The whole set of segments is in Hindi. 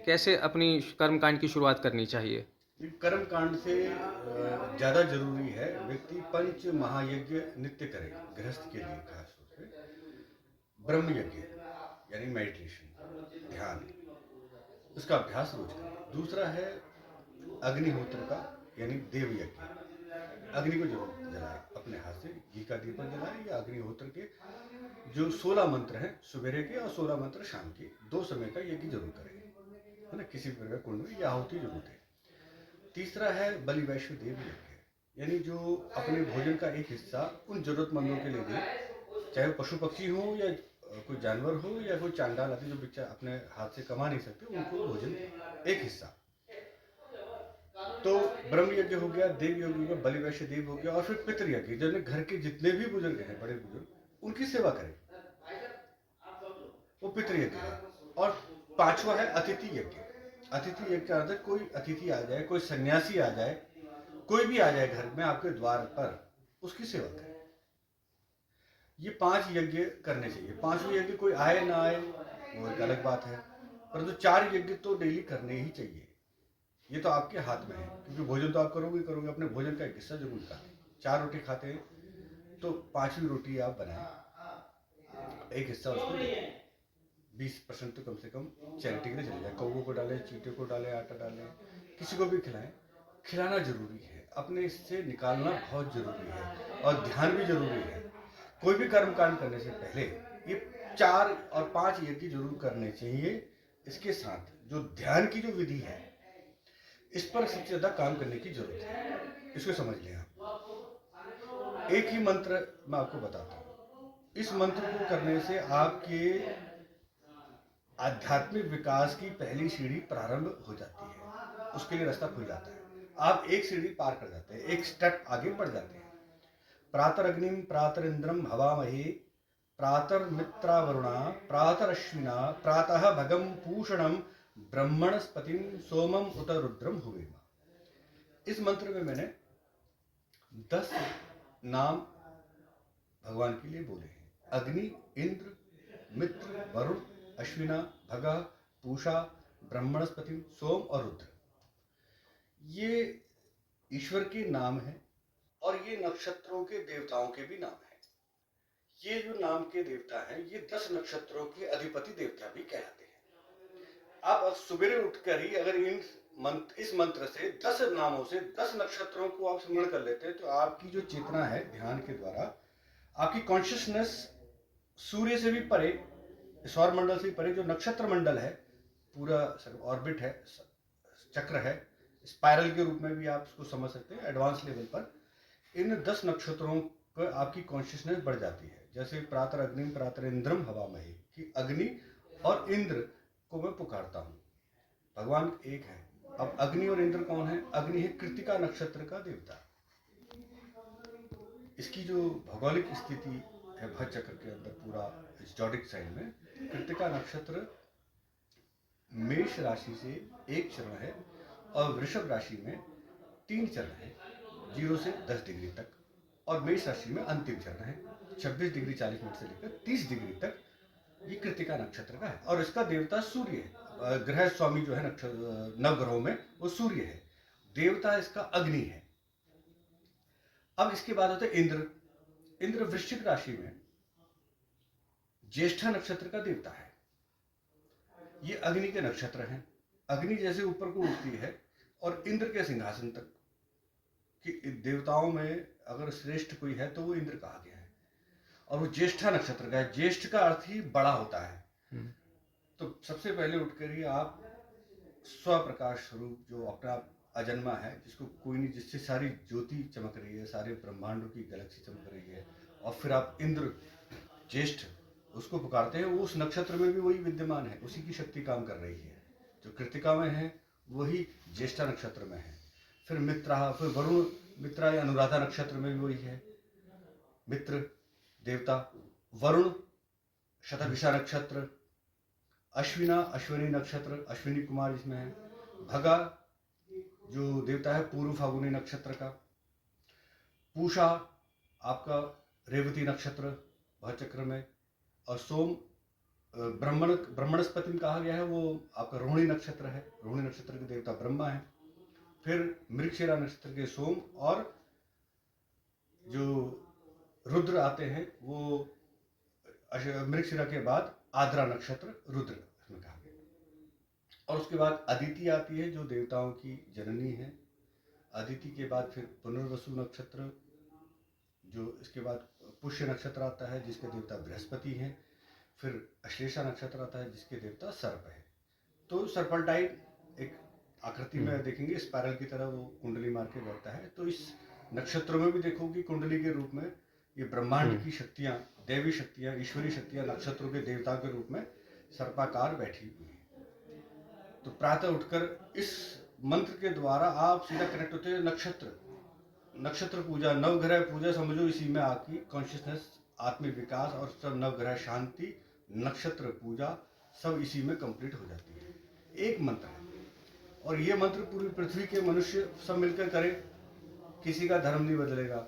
कैसे अपनी कर्मकांड की शुरुआत करनी चाहिए? ये कर्म कांड से ज़्यादा जरूरी है व्यक्ति पंच महायज्ञ नित्य करे गृहस्थ के लिए खास तौर पे ब्रह्म यज्ञ यानी मेडिटेशन ध्यान उसका अभ्यास रोज करें। दूसरा है अग्निहोत्र का यानी देव यज्ञ अग्नि को जरूर जलाए अपने हाथ से घी का दीपक जलाए या अग्निहोत्र के जो 16 मंत्र हैं सवेरे के और 16 मंत्र शाम के 2 समय का यज्ञ जरूर करें है ना किसी प्रकार कुंड में या आहुति जरूर दें। तीसरा है बलि वैश्व देव यज्ञ यानी जो अपने भोजन का एक हिस्सा उन जरूरतमंदों के लिए दे चाहे वो पशु पक्षी हो या कोई जानवर हो या कोई चांडाल आदि जो बेचारे अपने हाथ से कमा नहीं सकते उनको भोजन एक हिस्सा। तो ब्रह्म यज्ञ हो गया देव यज्ञ हो गया बलि वैश्य देव हो गया और फिर पितृ यज्ञ जो घर के जितने भी बुजुर्ग हैं बड़े बुजुर्ग उनकी सेवा करें वो पितृ यज्ञ है। और पांचवा है अतिथि यज्ञ। अतिथि यज्ञ का अर्थ कोई अतिथि आ जाए कोई सन्यासी आ जाए कोई भी आ जाए घर में आपके द्वार पर उसकी सेवा करें। ये 5 यज्ञ करने चाहिए। पांचवें यज्ञ कोई आए ना आए वो एक अलग बात है परंतु 4 यज्ञ तो डेली करने ही चाहिए। ये तो आपके हाथ में है क्योंकि भोजन तो आप करोगे करोगे अपने भोजन का एक हिस्सा जरूर खाते हैं। 4 रोटी खाते हैं तो 5वीं रोटी आप बनाए एक हिस्सा उसको दें। 20% तो कम से कम चैरिटी के लिए चले जाए। कौवों को डालें चींटियों को डालें आटा डालें किसी को भी खिलाएं। खिलाना जरूरी है अपने इससे निकालना बहुत जरूरी है और ध्यान भी जरूरी है। कोई भी कर्म कांड करने से पहले ये 4 और 5 यज्ञ जरूर करने चाहिए। इसके साथ जो ध्यान की जो विधि है इस पर सबसे ज्यादा काम करने की जरूरत है। इसको समझ लें आप। एक ही मंत्र मैं आपको बताता हूं। इस मंत्र को करने से आपके आध्यात्मिक विकास की पहली सीढ़ी प्रारंभ हो जाती है। उसके लिए रास्ता खुल जाता है। आप एक सीढ़ी पार कर जाते हैं एक स्टेप आगे बढ़ जाते हैं। प्रातर अग्निम प्रातर इंद्रम हवामहे प्रातर मित्रा वरुणा प्रातर अश्विना प्रातः भगम पूषणम ब्रह्मणस्पतिम सोमम उत रुद्रम हुवेमा। इस मंत्र में मैंने 10 नाम भगवान के लिए बोले हैं। अग्नि इंद्र मित्र वरुण अश्विना भगा पूषा ब्रह्मणस्पति सोम और रुद्र ये ईश्वर के नाम हैं और ये नक्षत्रों के देवताओं के भी नाम हैं। ये जो नाम के देवता हैं ये 10 नक्षत्रों के अधिपति देवता भी कहलाते हैं। आप सुबह उठकर ही अगर इस मंत्र से 10 नामों से 10 नक्षत्रों को आप स्मरण कर लेते हैं तो आपकी जो चेतना है ध्यान के द्वारा आपकी कॉन्शियसनेस सूर्य से भी परे सौर मंडल से परे जो नक्षत्र मंडल है पूरा ऑर्बिट है चक्र है स्पाइरल के रूप में भी आप उसको समझ सकते हैं। एडवांस लेवल पर इन 10 नक्षत्रों पर आपकी कॉन्शियसनेस बढ़ जाती है। जैसे प्रातर अग्निम प्रातर इंद्रम हवामहे कि अग्नि और इंद्र को मैं पुकारता हूँ। भगवान एक है। अब अग्नि और इंद्र कौन है? अग्नि है कृत्तिका नक्षत्र का देवता। इसकी जो भौगोलिक स्थिति है भर चक्र के अंदर पूरा जॉडिक साइन में कृत्तिका नक्षत्र मेष राशि से एक चरण है और वृषभ राशि में 3 चरण है 0 से 10 डिग्री तक और मेष राशि में अंतिम चरण है 26 डिग्री 40 मिनट से लेकर 30 डिग्री तक। ये कृत्तिका नक्षत्र का है और इसका देवता सूर्य है। ग्रह स्वामी जो है नवग्रहों में वो सूर्य है। देवता इसका अग्नि है। अब इसके बाद होता है इंद्र। इंद्र वृश्चिक राशि में ज्येष्ठा नक्षत्र का देवता है। ये अग्नि के नक्षत्र हैं। अग्नि जैसे ऊपर को उठती है और इंद्र के सिंहासन तक कि देवताओं में अगर श्रेष्ठ कोई है तो वो इंद्र कहा गया है और वो ज्येष्ठा नक्षत्र का है। ज्येष्ठ का अर्थ ही बड़ा होता है। तो सबसे पहले उठकर ही आप स्वप्रकाश स्वरूप जो अपना अजन्मा है जिसको कोई नहीं जिससे सारी ज्योति चमक रही है सारे ब्रह्मांडों की गैलेक्सी चमक रही है और फिर आप इंद्र ज्येष्ठ उसको पुकारते हैं। वो उस नक्षत्र में भी वही विद्यमान है उसी की शक्ति काम कर रही है। जो कृत्तिका में है वही ज्येष्ठा नक्षत्र में है। फिर मित्रा फिर वरुण मित्रा या अनुराधा नक्षत्र में भी वही है मित्र देवता। वरुण शतभिषा नक्षत्र अश्विना अश्विनी नक्षत्र अश्विनी कुमार इसमें है। भगा जो देवता है पूर्व फागुनी नक्षत्र का। पूषा आपका रेवती नक्षत्र भर चक्र में और सोम ब्रह्मणस्पति कहा गया है, वो आपका रोहिणी नक्षत्र है। रोहिणी नक्षत्र के देवता ब्रह्मा है। फिर मृगशिरा नक्षत्र के सोम, और जो रुद्र आते हैं वो मृगशिरा के बाद आद्रा नक्षत्र रुद्र इसमें कहा गया। और उसके बाद अदिति आती है जो देवताओं की जननी है। अदिति के बाद फिर पुनर्वसु नक्षत्र, जो इसके बाद पुष्य नक्षत्र आता है जिसके देवता बृहस्पति हैं। फिर अश्लेषा नक्षत्र आता है जिसके देवता सर्प है। तो सर्पल्टाइन एक आकृति में देखेंगे स्पाइरल की तरह वो कुंडली मार के बैठता है। तो इस नक्षत्रों में भी देखोगे कुंडली के रूप में ये ब्रह्मांड की शक्तियां, दैवी शक्तियां, ईश्वरीय शक्तियां नक्षत्रों के देवता के रूप में सर्पाकार बैठी हुई है। तो प्रातः उठकर इस मंत्र के द्वारा आप सीधा कनेक्ट होते हैं नक्षत्र पूजा, नवग्रह पूजा समझो इसी में आपकी कॉन्शियसनेस, आत्मिक विकास और सब नवग्रह शांति, नक्षत्र पूजा सब इसी में कंप्लीट हो जाती है। एक मंत्र है और ये मंत्र पूरी पृथ्वी के मनुष्य सब मिलकर करें, किसी का धर्म नहीं बदलेगा,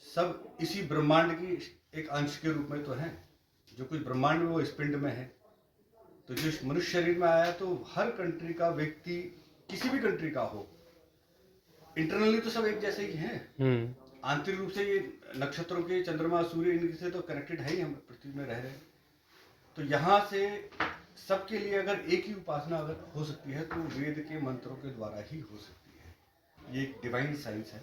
सब इसी ब्रह्मांड की एक अंश के रूप में तो है। जो कुछ ब्रह्मांड में वो इस पिंड में है। तो जो इस मनुष्य शरीर में आया तो हर कंट्री का व्यक्ति, किसी भी कंट्री का हो, इंटरनली तो सब एक जैसे ही हैं। आंतरिक रूप से ये नक्षत्रों के, चंद्रमा, सूर्य, इनसे तो कनेक्टेड है ही, हम पृथ्वी में रह रहे हैं। तो यहाँ से सबके लिए अगर एक ही उपासना अगर हो सकती है तो वेद के मंत्रों के द्वारा ही हो सकती है। ये एक डिवाइन साइंस है।